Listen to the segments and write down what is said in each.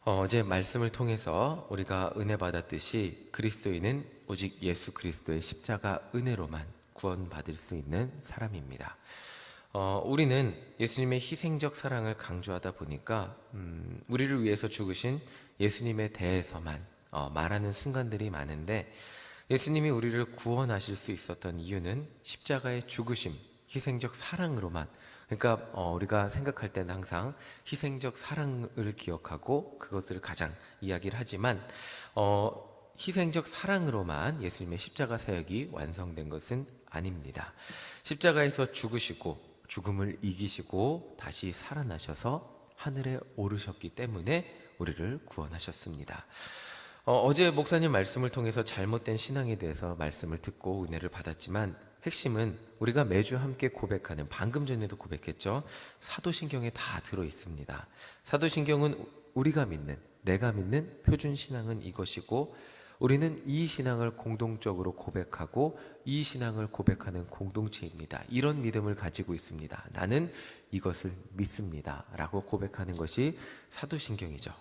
어제 말씀을 통해서 우리가 은혜 받았듯이 그리스도인은 오직 예수 그리스도의 십자가 은혜로만 구원받을 수 있는 사람입니다. 우리는 예수님의 희생적 사랑을 강조하다 보니까 우리를 위해서 죽으신 예수님에 대해서만 말하는 순간들이 많은데, 예수님이 우리를 구원하실 수 있었던 이유는 십자가의 죽으심, 희생적 사랑으로만, 그러니까 우리가 생각할 때는 항상 희생적 사랑을 기억하고 그것을 가장 이야기를 하지만, 희생적 사랑으로만 예수님의 십자가 사역이 완성된 것은 아닙니다. 십자가에서 죽으시고 죽음을 이기시고 다시 살아나셔서 하늘에 오르셨기 때문에 우리를 구원하셨습니다. 어제 목사님 말씀을 통해서 잘못된 신앙에 대해서 말씀을 듣고 은혜를 받았지만, 핵심은 우리가 매주 함께 고백하는, 방금 전에도 고백했죠, 사도신경에 다 들어 있습니다. 사도신경은 우리가 믿는, 내가 믿는 표준신앙은 이것이고, 우리는 이 신앙을 공동적으로 고백하고 이 신앙을 고백하는 공동체입니다. 이런 믿음을 가지고 있습니다. 나는 이것을 믿습니다 라고 고백하는 것이 사도신경이죠.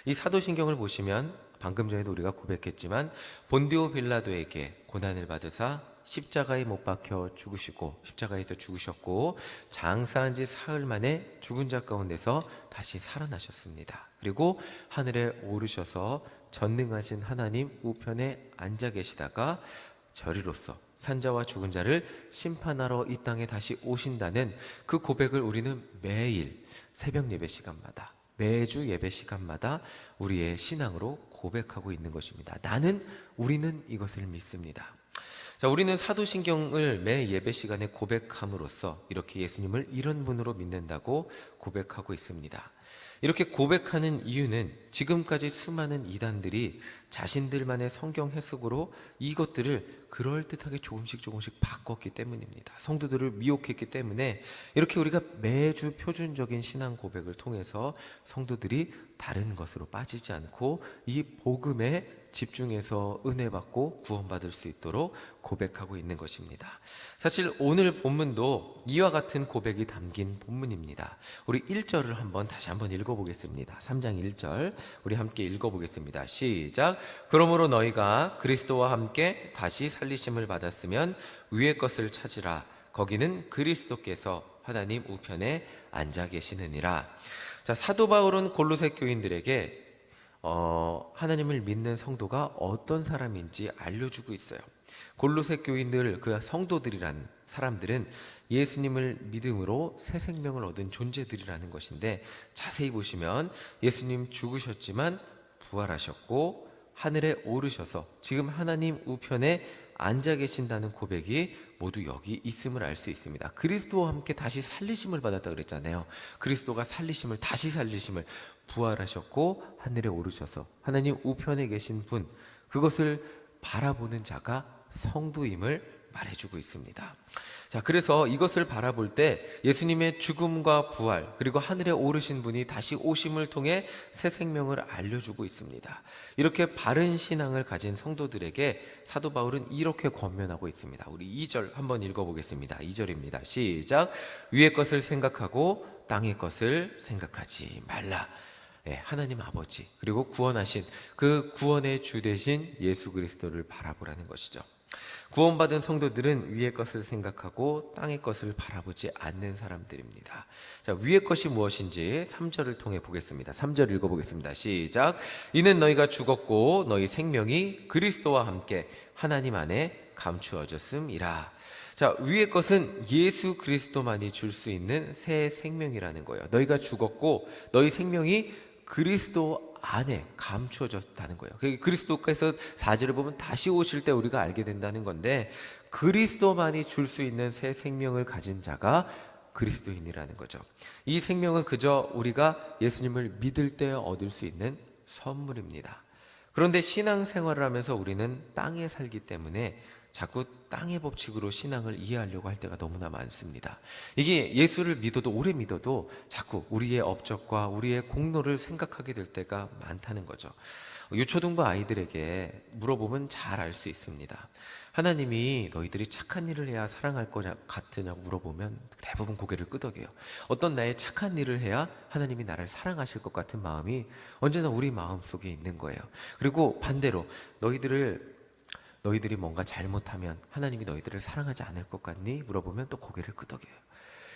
이 사도신경을 보시면 방금 전에도 우리가 고백했지만, 본디오 빌라도에게 고난을 받으사 십자가에 못 박혀 죽으시고 십자가에서 죽으셨고 장사한 지 사흘 만에 죽은 자 가운데서 다시 살아나셨습니다. 그리고 하늘에 오르셔서 전능하신 하나님 우편에 앉아 계시다가 저리로서 산자와 죽은 자를 심판하러 이 땅에 다시 오신다는 그 고백을 우리는 매일 새벽 예배 시간마다, 매주 예배 시간마다 우리의 신앙으로 고백하고 있는 것입니다. 우리는 이것을 믿습니다. 자, 우리는 사도신경을 매 예배 시간에 고백함으로써 이렇게 예수님을 이런 분으로 믿는다고 고백하고 있습니다. 이렇게 고백하는 이유는 지금까지 수많은 이단들이 자신들만의 성경 해석으로 이것들을 그럴듯하게 조금씩 바꿨기 때문입니다. 성도들을 미혹했기 때문에 이렇게 우리가 매주 표준적인 신앙 고백을 통해서 성도들이 다른 것으로 빠지지 않고 이 복음에 집중해서 은혜 받고 구원받을 수 있도록 고백하고 있는 것입니다. 사실 오늘 본문도 이와 같은 고백이 담긴 본문입니다. 우리 1절을 다시 한번 읽어보겠습니다. 3장 1절 우리 함께 읽어보겠습니다. 시작. 그러므로 너희가 그리스도와 함께 다시 살리심을 받았으면 위의 것을 찾으라. 거기는 그리스도께서 하나님 우편에 앉아 계시느니라. 자, 사도 바울은 골로새 교인들에게 하나님을 믿는 성도가 어떤 사람인지 알려주고 있어요. 골로새 교인들, 그 성도들이란 사람들은 예수님을 믿음으로 새 생명을 얻은 존재들이라는 것인데, 자세히 보시면 예수님 죽으셨지만 부활하셨고 하늘에 오르셔서 지금 하나님 우편에 앉아 계신다는 고백이 모두 여기 있음을 알 수 있습니다. 그리스도와 함께 다시 살리심을 받았다 그랬잖아요. 그리스도가 살리심을, 다시 살리심을, 부활하셨고 하늘에 오르셔서 하나님 우편에 계신 분, 그것을 바라보는 자가 성도임을 말해주고 있습니다. 자, 그래서 이것을 바라볼 때 예수님의 죽음과 부활, 그리고 하늘에 오르신 분이 다시 오심을 통해 새 생명을 알려주고 있습니다. 이렇게 바른 신앙을 가진 성도들에게 사도 바울은 이렇게 권면하고 있습니다. 우리 2절 한번 읽어보겠습니다. 2절입니다. 시작. 위의 것을 생각하고 땅의 것을 생각하지 말라. 하나님 아버지, 그리고 구원하신 그 구원의 주 되신 예수 그리스도를 바라보라는 것이죠. 구원받은 성도들은 위의 것을 생각하고 땅의 것을 바라보지 않는 사람들입니다. 자, 위의 것이 무엇인지 3절을 통해 보겠습니다. 3절 읽어보겠습니다. 시작. 이는 너희가 죽었고 너희 생명이 그리스도와 함께 하나님 안에 감추어졌음이라. 자, 위의 것은 예수 그리스도만이 줄 수 있는 새 생명이라는 거예요. 너희가 죽었고 너희 생명이 그리스도 안에 감추어졌다는 거예요. 그리스도께서 4절을 보면 다시 오실 때 우리가 알게 된다는 건데, 그리스도만이 줄 수 있는 새 생명을 가진 자가 그리스도인이라는 거죠. 이 생명은 그저 우리가 예수님을 믿을 때 얻을 수 있는 선물입니다. 그런데 신앙생활을 하면서 우리는 땅에 살기 때문에 자꾸 땅의 법칙으로 신앙을 이해하려고 할 때가 너무나 많습니다. 이게 예수를 믿어도 오래 믿어도 자꾸 우리의 업적과 우리의 공로를 생각하게 될 때가 많다는 거죠. 유초등부 아이들에게 물어보면 잘 알 수 있습니다. 하나님이 너희들이 착한 일을 해야 사랑할 거냐 같으냐고 물어보면 대부분 고개를 끄덕여요. 어떤 나의 착한 일을 해야 하나님이 나를 사랑하실 것 같은 마음이 언제나 우리 마음속에 있는 거예요. 그리고 반대로 너희들이 뭔가 잘못하면 하나님이 너희들을 사랑하지 않을 것 같니? 물어보면 또 고개를 끄덕여요.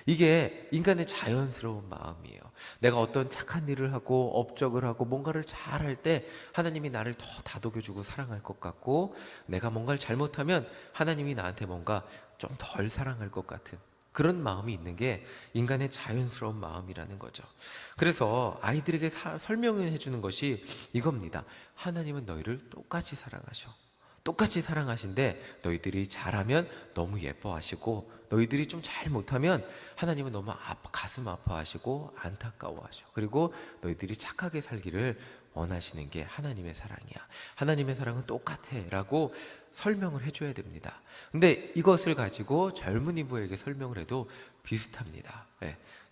이게 인간의 자연스러운 마음이에요. 내가 어떤 착한 일을 하고 업적을 하고 뭔가를 잘할 때 하나님이 나를 더 다독여주고 사랑할 것 같고, 내가 뭔가를 잘못하면 하나님이 나한테 뭔가 좀 덜 사랑할 것 같은 그런 마음이 있는 게 인간의 자연스러운 마음이라는 거죠. 그래서 아이들에게 설명해 주는 것이 이겁니다. 하나님은 너희를 똑같이 사랑하셔. 똑같이 사랑하신데 너희들이 잘하면 너무 예뻐하시고, 너희들이 좀 잘못하면 하나님은 너무 가슴 아파하시고 안타까워하셔. 그리고 너희들이 착하게 살기를 원하시는 게 하나님의 사랑이야. 하나님의 사랑은 똑같아 라고 설명을 해줘야 됩니다. 근데 이것을 가지고 젊은이부에게 설명을 해도 비슷합니다.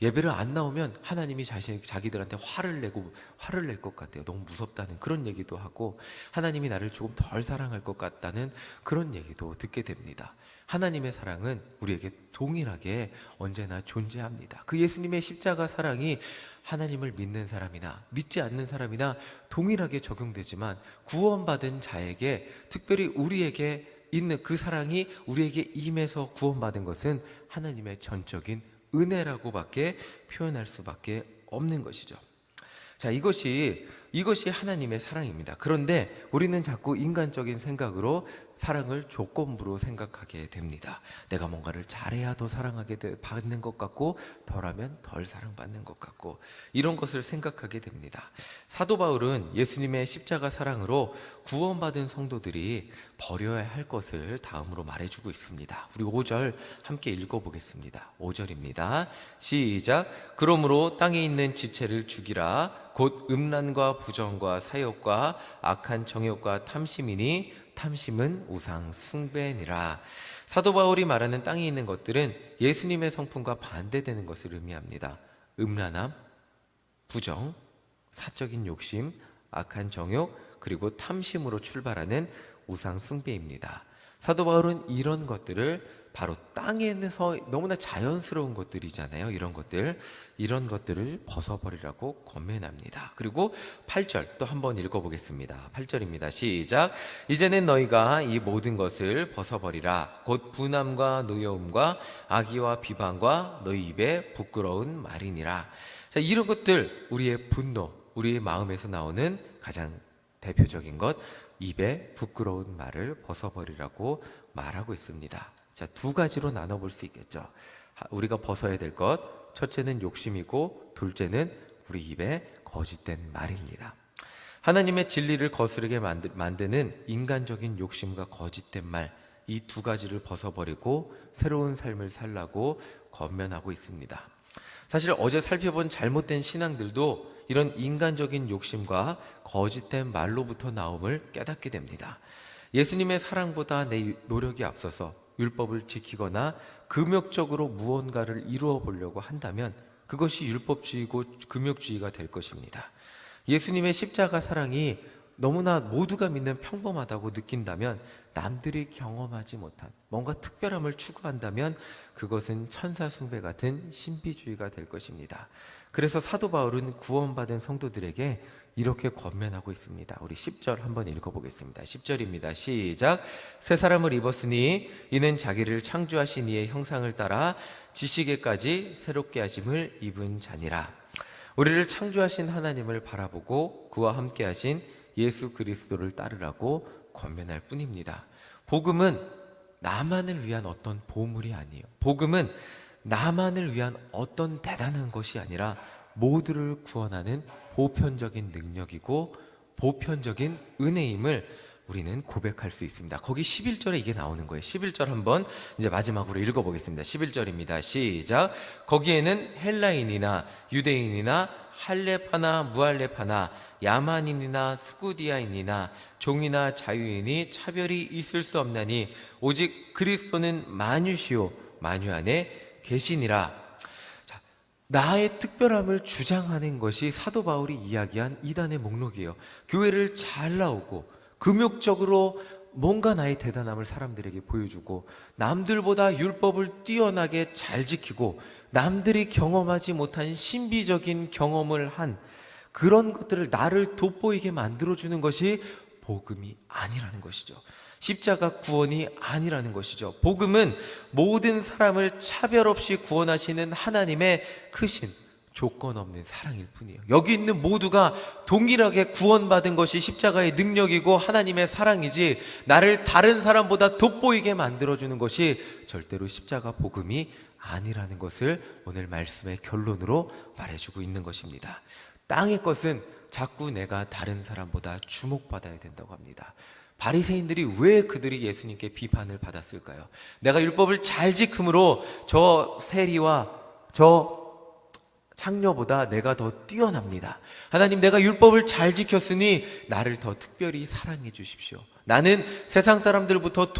예배를 안 나오면 하나님이 자기들한테 화를 낼 것 같아요. 너무 무섭다는 그런 얘기도 하고, 하나님이 나를 조금 덜 사랑할 것 같다는 그런 얘기도 듣게 됩니다. 하나님의 사랑은 우리에게 동일하게 언제나 존재합니다. 그 예수님의 십자가 사랑이 하나님을 믿는 사람이나 믿지 않는 사람이나 동일하게 적용되지만, 구원받은 자에게, 특별히 우리에게 있는 그 사랑이 우리에게 임해서 구원받은 것은 하나님의 전적인 은혜라고밖에 표현할 수밖에 없는 것이죠. 자, 이것이 하나님의 사랑입니다. 그런데 우리는 자꾸 인간적인 생각으로 사랑을 조건부로 생각하게 됩니다. 내가 뭔가를 잘해야 더 사랑하게 받는 것 같고, 덜하면 덜 사랑받는 것 같고, 이런 것을 생각하게 됩니다. 사도 바울은 예수님의 십자가 사랑으로 구원받은 성도들이 버려야 할 것을 다음으로 말해주고 있습니다. 우리 5절 함께 읽어보겠습니다. 5절입니다. 시작. 그러므로 땅에 있는 지체를 죽이라. 곧 음란과 부정과 사욕과 악한 정욕과 탐심이니 탐심은 우상 숭배니라. 사도 바울이 말하는 땅에 있는 것들은 예수님의 성품과 반대되는 것을 의미합니다. 음란함, 부정, 사적인 욕심, 악한 정욕, 그리고 탐심으로 출발하는 우상 숭배입니다. 사도 바울은 이런 것들을 바로 땅에서 너무나 자연스러운 것들이잖아요. 이런 것들을 벗어버리라고 권면합니다. 그리고 8절 또 한번 읽어보겠습니다. 8절입니다. 시작. 이제는 너희가 이 모든 것을 벗어버리라. 곧 분함과 노여움과 악의와 비방과 너희 입에 부끄러운 말이니라. 자, 이런 것들, 우리의 분노, 우리의 마음에서 나오는 가장 대표적인 것, 입에 부끄러운 말을 벗어버리라고 말하고 있습니다. 자, 두 가지로 나눠볼 수 있겠죠. 우리가 벗어야 될 것, 첫째는 욕심이고, 둘째는 우리 입에 거짓된 말입니다. 하나님의 진리를 거스르게 만드는 인간적인 욕심과 거짓된 말, 이 두 가지를 벗어버리고 새로운 삶을 살라고 권면하고 있습니다. 사실 어제 살펴본 잘못된 신앙들도 이런 인간적인 욕심과 거짓된 말로부터 나옴을 깨닫게 됩니다. 예수님의 사랑보다 내 노력이 앞서서 율법을 지키거나 금욕적으로 무언가를 이루어 보려고 한다면 그것이 율법주의고 금욕주의가 될 것입니다. 예수님의 십자가 사랑이 너무나 모두가 믿는 평범하다고 느낀다면, 남들이 경험하지 못한 뭔가 특별함을 추구한다면 그것은 천사 숭배 같은 신비주의가 될 것입니다. 그래서 사도 바울은 구원받은 성도들에게 이렇게 권면하고 있습니다. 우리 10절 한번 읽어보겠습니다. 10절입니다. 시작. 새 사람을 입었으니 이는 자기를 창조하신 이의 형상을 따라 지식에까지 새롭게 하심을 입은 자니라. 우리를 창조하신 하나님을 바라보고 그와 함께 하신 예수 그리스도를 따르라고 권면할 뿐입니다. 복음은 나만을 위한 어떤 보물이 아니에요. 복음은 나만을 위한 어떤 대단한 것이 아니라 모두를 구원하는 보편적인 능력이고 보편적인 은혜임을 우리는 고백할 수 있습니다. 거기 11절에 이게 나오는 거예요. 11절 한번 이제 마지막으로 읽어보겠습니다. 11절입니다. 시작. 거기에는 헬라인이나 유대인이나 할렙하나 무할렙하나 야만인이나 스구디아인이나 종이나 자유인이 차별이 있을 수 없나니 오직 그리스도는 만유시요 만유 안에 계시니라. 자, 나의 특별함을 주장하는 것이 사도 바울이 이야기한 이단의 목록이에요. 교회를 잘 나오고 금욕적으로 뭔가 나의 대단함을 사람들에게 보여주고 남들보다 율법을 뛰어나게 잘 지키고 남들이 경험하지 못한 신비적인 경험을 한 그런 것들을 나를 돋보이게 만들어주는 것이 복음이 아니라는 것이죠. 십자가 구원이 아니라는 것이죠. 복음은 모든 사람을 차별 없이 구원하시는 하나님의 크신 조건 없는 사랑일 뿐이에요. 여기 있는 모두가 동일하게 구원받은 것이 십자가의 능력이고 하나님의 사랑이지, 나를 다른 사람보다 돋보이게 만들어주는 것이 절대로 십자가 복음이 아니라는 것을 오늘 말씀의 결론으로 말해주고 있는 것입니다. 땅의 것은 자꾸 내가 다른 사람보다 주목받아야 된다고 합니다. 바리새인들이 왜 그들이 예수님께 비판을 받았을까요? 내가 율법을 잘 지킴으로 저 세리와 저 창녀보다 내가 더 뛰어납니다. 하나님, 내가 율법을 잘 지켰으니 나를 더 특별히 사랑해 주십시오. 나는 세상 사람들보다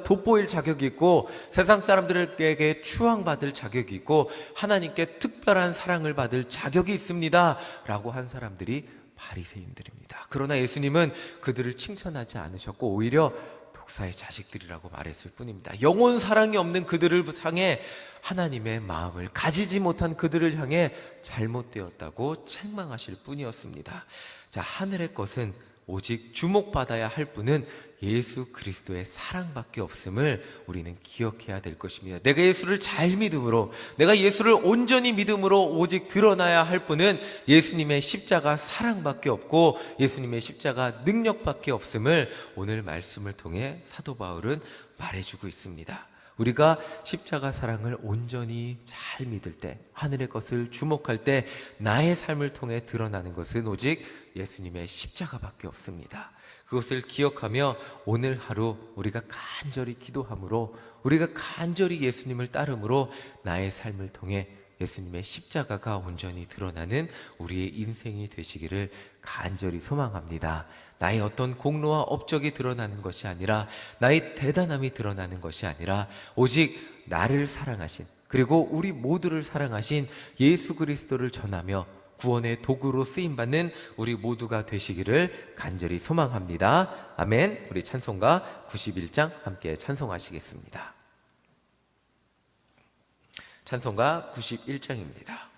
돋보일 자격이 있고 세상 사람들에게 추앙받을 자격이 있고 하나님께 특별한 사랑을 받을 자격이 있습니다 라고 한 사람들이 바리새인들입니다. 그러나 예수님은 그들을 칭찬하지 않으셨고 오히려 독사의 자식들이라고 말했을 뿐입니다. 영혼 사랑이 없는 그들을 향해 하나님의 마음을 가지지 못한 그들을 향해 잘못되었다고 책망하실 뿐이었습니다. 자, 하늘의 것은 오직 주목받아야 할 분은 예수 그리스도의 사랑밖에 없음을 우리는 기억해야 될 것입니다. 내가 예수를 잘 믿음으로, 내가 예수를 온전히 믿음으로 오직 드러나야 할 분은 예수님의 십자가 사랑밖에 없고 예수님의 십자가 능력밖에 없음을 오늘 말씀을 통해 사도 바울은 말해주고 있습니다. 우리가 십자가 사랑을 온전히 잘 믿을 때, 하늘의 것을 주목할 때 나의 삶을 통해 드러나는 것은 오직 예수님의 십자가밖에 없습니다. 그것을 기억하며 오늘 하루 우리가 간절히 기도함으로, 우리가 간절히 예수님을 따름으로 나의 삶을 통해 예수님의 십자가가 온전히 드러나는 우리의 인생이 되시기를 간절히 소망합니다. 나의 어떤 공로와 업적이 드러나는 것이 아니라, 나의 대단함이 드러나는 것이 아니라 오직 나를 사랑하신, 그리고 우리 모두를 사랑하신 예수 그리스도를 전하며 구원의 도구로 쓰임받는 우리 모두가 되시기를 간절히 소망합니다. 아멘. 우리 찬송가 91장 함께 찬송하시겠습니다. 찬송가 91장입니다.